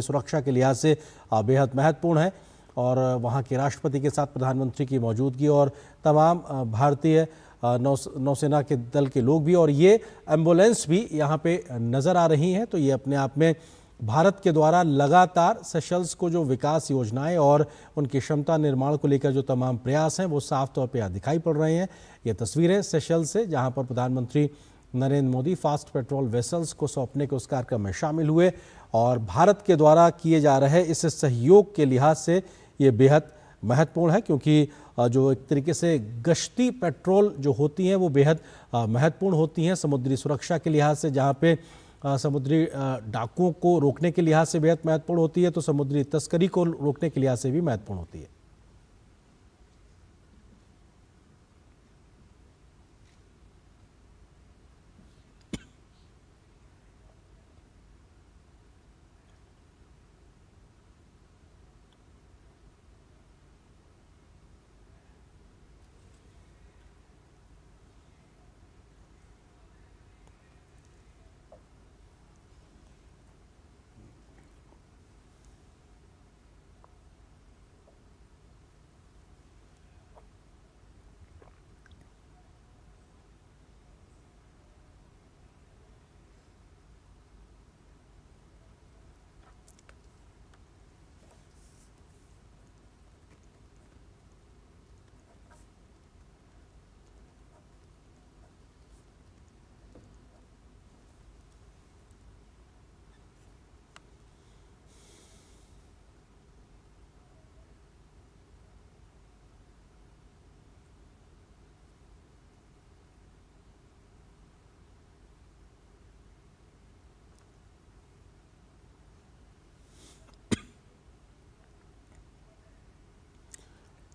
सुरक्षा के लिहाज से बेहद महत्वपूर्ण है और वहाँ के राष्ट्रपति के साथ प्रधानमंत्री की मौजूदगी और तमाम भारतीय नौसेना के दल के लोग भी और ये एम्बुलेंस भी यहाँ पे नज़र आ रही हैं। तो ये अपने आप में भारत के द्वारा लगातार सेशल्स को जो विकास योजनाएं और उनकी क्षमता निर्माण को लेकर जो तमाम प्रयास हैं वो साफ तौर पे यहाँ दिखाई पड़ रहे हैं। ये तस्वीरें सेशल्स से जहाँ पर प्रधानमंत्री Narendra Modi fast patrol vessels को सौंपने के उस कार्यक्रम में शामिल हुए और भारत के द्वारा किए जा रहे इस सहयोग के लिहाज से ये बेहद महत्वपूर्ण है, क्योंकि जो एक तरीके से गश्ती पेट्रोल जो होती हैं वो बेहद महत्वपूर्ण होती हैं समुद्री सुरक्षा के लिहाज से। जहाँ पे समुद्री डाकुओं को रोकने के लिहाज से बेहद महत्वपूर्ण होती है, तो समुद्री तस्करी को रोकने के लिहाज से भी महत्वपूर्ण होती है।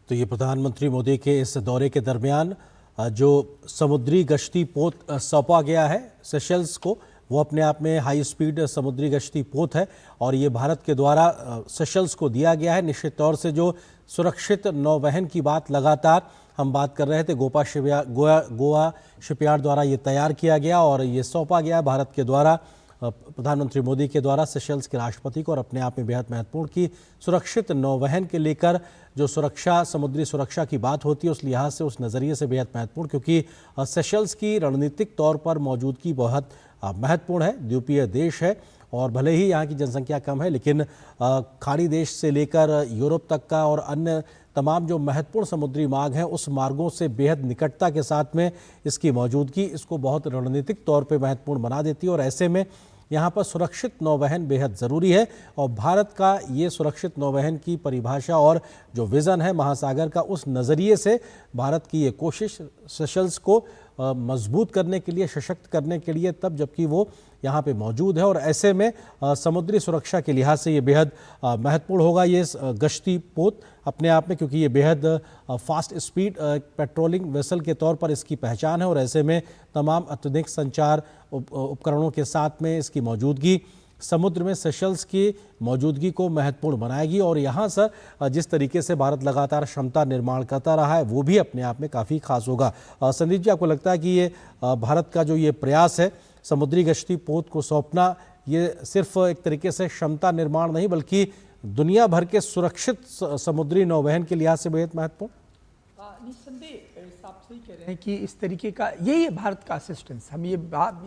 तो ये प्रधानमंत्री मोदी के इस दौरे के दरमियान जो समुद्री गश्ती पोत सौंपा गया है सेशल्स को, वो अपने आप में हाई स्पीड समुद्री गश्ती पोत है और ये भारत के द्वारा सेशल्स को दिया गया है। निश्चित तौर से जो सुरक्षित नौवहन की बात लगातार हम बात कर रहे थे, गोवा शिपयार्ड द्वारा ये तैयार किया गया और ये सौंपा गया भारत के द्वारा प्रधानमंत्री मोदी के द्वारा सेशल्स के राष्ट्रपति को और अपने आप में बेहद महत्वपूर्ण की सुरक्षित नौवहन के लेकर जो सुरक्षा समुद्री सुरक्षा की बात होती है उस लिहाज से उस नज़रिए से बेहद महत्वपूर्ण, क्योंकि सेशल्स की रणनीतिक तौर पर मौजूदगी बहुत महत्वपूर्ण है। द्वीपीय देश है और भले ही यहाँ की जनसंख्या कम है, लेकिन खाड़ी देश से लेकर यूरोप तक का और अन्य तमाम जो महत्वपूर्ण समुद्री मार्ग हैं उस मार्गों से बेहद निकटता के साथ में इसकी मौजूदगी इसको बहुत रणनीतिक तौर पे महत्वपूर्ण बना देती है और ऐसे में यहाँ पर सुरक्षित नौवहन बेहद ज़रूरी है। और भारत का ये सुरक्षित नौवहन की परिभाषा और जो विज़न है महासागर का, उस नज़रिए से भारत की ये कोशिश सेशल्स को मजबूत करने के लिए, सशक्त करने के लिए, तब जबकि वो यहाँ पे मौजूद है और ऐसे में समुद्री सुरक्षा के लिहाज से ये बेहद महत्वपूर्ण होगा ये गश्ती पोत अपने आप में, क्योंकि ये बेहद फास्ट स्पीड पेट्रोलिंग वेसल के तौर पर इसकी पहचान है और ऐसे में तमाम आधुनिक संचार उपकरणों के साथ में इसकी मौजूदगी समुद्र में सेशल्स की मौजूदगी को महत्वपूर्ण बनाएगी और यहाँ से जिस तरीके से भारत लगातार क्षमता निर्माण करता रहा है वो भी अपने आप में काफ़ी खास होगा। संदीप जी, आपको लगता है कि ये भारत का जो ये प्रयास है समुद्री गश्ती पोत को सौंपना, ये सिर्फ एक तरीके से क्षमता निर्माण नहीं बल्कि दुनिया भर के सुरक्षित समुद्री नौवहन के लिहाज से बेहद महत्वपूर्ण? निस्संदेह आप सही कह रहे हैं कि इस तरीके का यही है भारत का असिस्टेंस। हम ये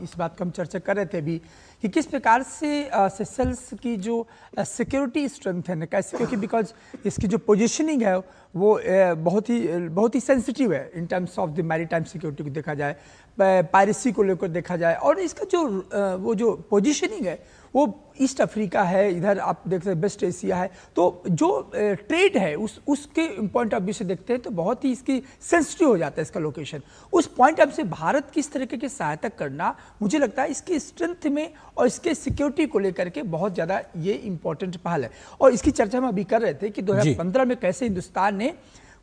इस बात का हम चर्चा कर रहे थे अभी कि किस प्रकार से सेशल्स की जो सिक्योरिटी स्ट्रेंथ है कैसे, क्योंकि बिकॉज इसकी जो पोजीशनिंग है वो बहुत ही सेंसिटिव है in terms of the maritime security को देखा जाए, पायरेसी को लेकर देखा जाए और इसका जो पोजीशनिंग है वो ईस्ट अफ्रीका है, इधर आप देख सकते हैं वेस्ट एशिया है, तो जो ट्रेड है उसके पॉइंट ऑफ व्यू से देखते हैं तो बहुत ही इसकी सेंसिटिव हो जाता है इसका लोकेशन। उस पॉइंट ऑफ से भारत की इस तरीके की सहायता करना मुझे लगता है इसकी स्ट्रेंथ में और इसके सिक्योरिटी को लेकर के बहुत ज़्यादा ये इंपॉर्टेंट पहल है। और इसकी चर्चा हम अभी कर रहे थे कि 2015 में कैसे हिंदुस्तान ने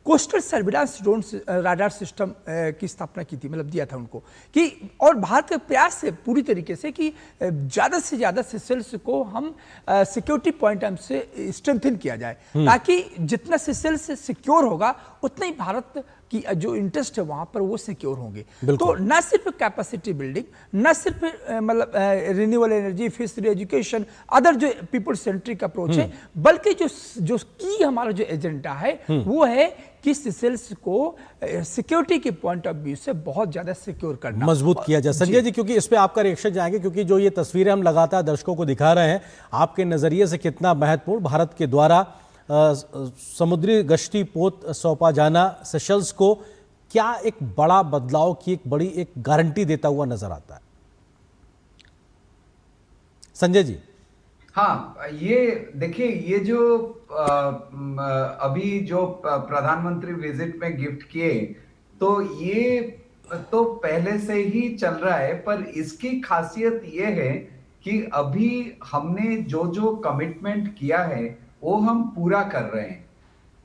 coastal surveillance drone radar system की स्थापना की थी, मतलब दिया था उनको कि, और भारत के प्रयास से पूरी तरीके से कि ज़्यादा से ज़्यादा सेशल्स को हम सिक्योरिटी पॉइंट ऑफ से स्ट्रेंथन किया जाए ताकि जितना सेशल्स सिक्योर होगा उतना ही भारत कि जो इंटरेस्ट है वहाँ पर वो सिक्योर होंगे। बिल्कुल। तो न सिर्फ कैपेसिटी बिल्डिंग, न सिर्फ मतलब renewable energy, fishery education, other जो पीपल सेंट्रिक अप्रोच है, बल्कि जो जो की हमारा जो एजेंडा है वो है कि सेशल्स को सिक्योरिटी के पॉइंट ऑफ व्यू से बहुत ज्यादा सिक्योर करना, मजबूत किया जाए। संजय जी, क्योंकि इस पे आपका रिएक्शन जाएंगे, क्योंकि जो ये तस्वीरें हम लगातार दर्शकों को दिखा रहे हैं, आपके नजरिए से कितना महत्वपूर्ण भारत के द्वारा समुद्री गश्ती पोत सौंपा जाना सेशल्स को क्या एक बड़ा बदलाव की एक बड़ी एक गारंटी देता हुआ नजर आता है? संजय जी। हाँ, ये देखिए, ये जो अभी जो प्रधानमंत्री विजिट में गिफ्ट किए, तो ये तो पहले से ही चल रहा है, पर इसकी खासियत ये है कि अभी हमने जो जो कमिटमेंट किया है वो हम पूरा कर रहे हैं।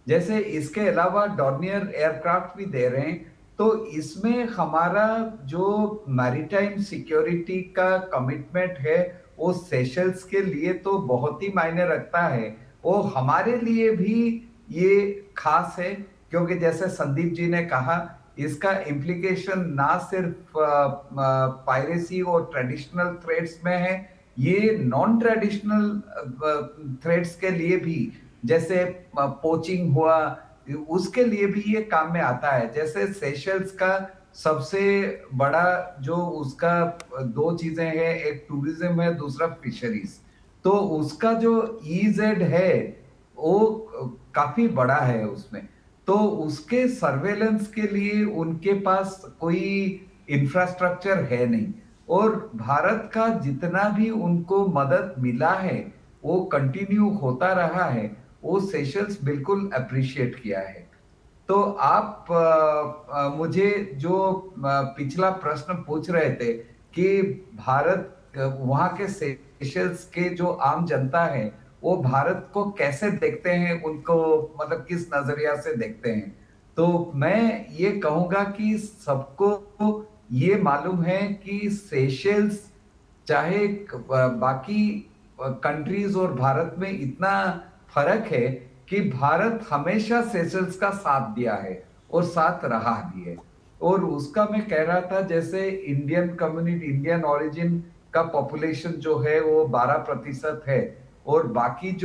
जैसे इसके अलावा डॉर्नियर एयरक्राफ्ट भी दे रहे हैं, तो इसमें हमारा जो मैरीटाइम सिक्योरिटी का कमिटमेंट है वो सेशल्स के लिए तो बहुत ही मायने रखता है। वो हमारे लिए भी ये खास है, क्योंकि जैसे संदीप जी ने कहा, इसका इम्प्लीकेशन ना सिर्फ पायरेसी और ट्रेडिशनल थ्रेड्स में है, ये नॉन ट्रेडिशनल थ्रेड्स के लिए भी, जैसे पोचिंग हुआ, उसके लिए भी ये काम में आता है। जैसे सेशल्स का सबसे बड़ा जो उसका दो चीजें हैं, एक टूरिज्म है, दूसरा फिशरीज। तो उसका जो ईजेड है वो काफी बड़ा है उसमें, तो उसके सर्वेलेंस के लिए उनके पास कोई इंफ्रास्ट्रक्चर है नहीं, और भारत का जितना भी उनको मदद मिला है वो कंटिन्यू होता रहा है, वो सेशल्स बिल्कुल अप्रिशिएट किया है। तो आप मुझे जो पिछला प्रश्न पूछ रहे थे कि भारत, वहां के सेशल्स के जो आम जनता है वो भारत को कैसे देखते हैं, उनको मतलब किस नजरिया से देखते हैं, तो मैं ये कहूंगा कि सबको ये मालूम है कि सेशल्स, चाहे बाकी कंट्रीज और भारत में इतना फर्क है कि भारत हमेशा सेशल्स का साथ दिया है और साथ रहा भी है। और उसका मैं कह रहा था, जैसे इंडियन कम्युनिटी, इंडियन ओरिजिन का पॉपुलेशन जो है वो 12% है, और बाकी जो